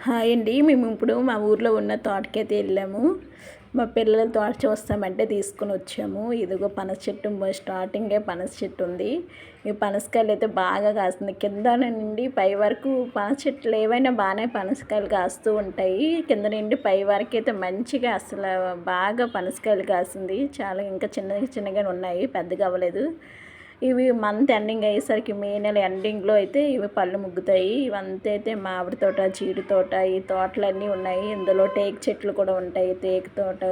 Hi అండి. మేము ఇప్పుడు మా ఊర్లో ఉన్న తోటకైతే వెళ్ళాము. మా పిల్లలు తోట చూస్తామంటే తీసుకొని వచ్చాము. ఇదిగో పనస చెట్టు స్టార్టింగే పనస చెట్టు ఉంది. ఈ పనసకాయలు అయితే బాగా కాస్తుంది. కింద నుండి పై వరకు పనస చెట్లు ఏవైనా బాగానే పనసకాయలు కాస్తూ ఉంటాయి. కింద నుండి పై వరకు అయితే మంచిగా అసలు బాగా పనసకాయలు కాసింది. చాలా ఇంకా చిన్నగా ఉన్నాయి, పెద్దగా అవ్వలేదు. ఇవి మంత్ ఎండింగ్ అయ్యేసరికి మే నెల ఎండింగ్లో అయితే ఇవి పళ్ళు ముగ్గుతాయి. ఇవంతా అయితే మామిడి తోట, జీడి తోట, ఈ తోటలన్నీ ఉన్నాయి. ఇందులో టేకు చెట్లు కూడా ఉంటాయి. టేకు తోట,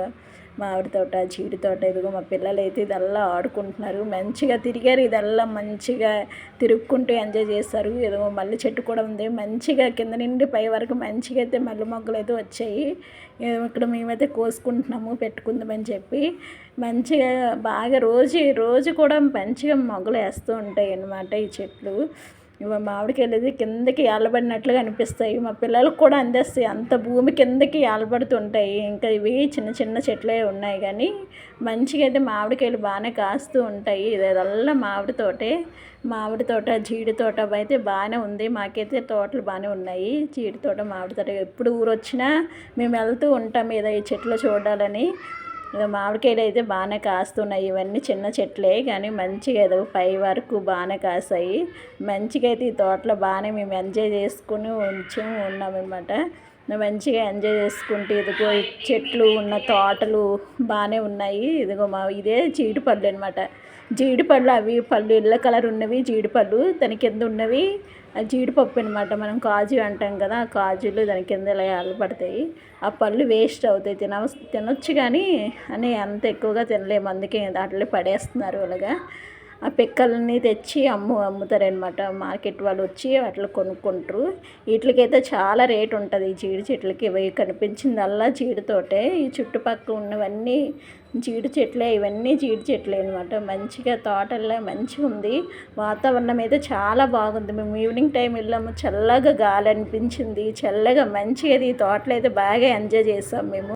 మామిడి తోట, జీడి తోట. ఇదిగో మా పిల్లలు అయితే ఇదల్లా ఆడుకుంటున్నారు. మంచిగా తిరిగారు. ఇదల్లా మంచిగా తిరుక్కుంటూ ఎంజాయ్ చేస్తారు. ఏదో మల్లె చెట్టు కూడా ఉంది. మంచిగా కింద నుండి పై వరకు మంచిగా అయితే మల్లె మొగ్గలు అయితే వచ్చాయి. ఇక్కడ మేమైతే కోసుకుంటున్నాము పెట్టుకుందామని చెప్పి. మంచిగా బాగా రోజు కూడా మంచిగా మొగ్గలు వేస్తూ ఉంటాయి అన్నమాట ఈ చెట్లు. మామిడికాయలు అయితే కిందకి ఏళ్ళబడినట్లుగా అనిపిస్తాయి. మా పిల్లలకు కూడా అందేస్తాయి. అంత భూమి కిందకి ఏళ్ళబడుతుంటాయి. ఇంకా ఇవి చిన్న చెట్లే ఉన్నాయి కానీ మంచిగా అయితే మామిడికాయలు బాగానే కాస్తూ ఉంటాయి. ఇదల్లా మామిడి తోట, జీడి తోట అయితే బాగానే ఉంది. మాకైతే తోటలు బాగానే ఉన్నాయి. జీడి తోట, మామిడి తోట. ఎప్పుడు ఊరు వచ్చినా మేము వెళ్తూ ఉంటాం ఏదో ఈ చెట్లు చూడాలని. మామిడికాయలు అయితే బాగానే కాస్తున్నాయి. ఇవన్నీ చిన్న చెట్లే కానీ మంచిగా ఏదో పై వరకు బాగానే కాసాయి. మంచిగా అయితే ఈ తోటలో బాగానే మేము ఎంజాయ్ చేసుకుని ఉన్నామన్నమాట. మంచిగా ఎంజాయ్ చేసుకుంటూ ఇదిగో చెట్లు ఉన్న తోటలు బాగానే ఉన్నాయి. ఇదిగో ఇదే జీడిపళ్ళు అనమాట. జీడిపళ్ళు అవి పళ్ళు ఎల్లో కలర్ ఉన్నవి జీడిపళ్ళు, దాని కింద ఉన్నవి జీడిపప్పు అనమాట. మనం కాజు అంటాం కదా, ఆ కాజులు దాని కింద ఇలా పడతాయి. ఆ పళ్ళు వేస్ట్ అవుతాయి. తినొచ్చు కానీ అని అంత ఎక్కువగా తినలేము. అందుకే దాంట్లో పడేస్తున్నారు అలాగా. ఆ పిక్కల్ని తెచ్చి అమ్ముతారనమాట. మార్కెట్ వాళ్ళు వచ్చి అట్లా కొనుక్కుంటారు. వీటికైతే చాలా రేటు ఉంటుంది. ఈ జీడి చెట్లకి ఇవి కనిపించిందల్లా జీడి తోటే. ఈ చుట్టుపక్కల ఉన్నవన్నీ జీడి చెట్లే. ఇవన్నీ జీడి చెట్లే అనమాట. మంచిగా తోటల్లో మంచిగా ఉంది. వాతావరణం అయితే చాలా బాగుంది. మేము ఈవినింగ్ టైం వెళ్ళాము. చల్లగా గాలి అనిపించింది. చల్లగా మంచిగా ఈ తోటలో అయితే బాగా ఎంజాయ్ చేసాం మేము.